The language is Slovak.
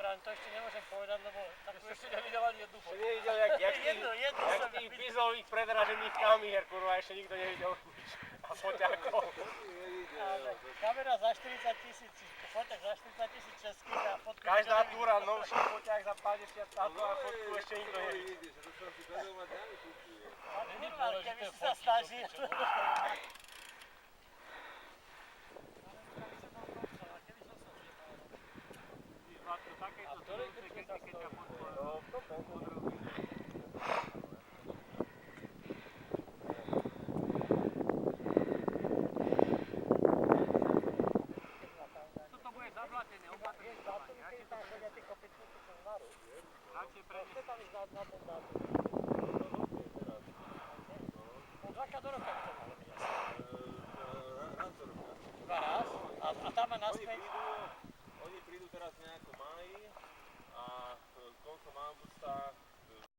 vravím, to ešte nemôžem povedať, lebo takú ešte nevidel ani jednu fotku. Ešte nevidel, jak tých bizových predražených kamier, kurva, ešte nikto nevidel nič. A foťákov. Kamera za 40 000, fotek za 40 000 českých a fotku... Každá túra novší foťák za 50 táto a fotku ešte nikto nevidel. Keby si sa snažil. A v ktorej krčke sa stojí? No, v tom podruhý. Toto bude zablatené, opatrne. Radšej tam chodia tí kopytníci cez Maru. Radšej prejde. Tam ísť na ten dátum. No dvakrát do roka by to malo byť. Raz do roka. Iba raz? A tam a naspäť? Oni prídu teraz nejako v máji a koncom augusta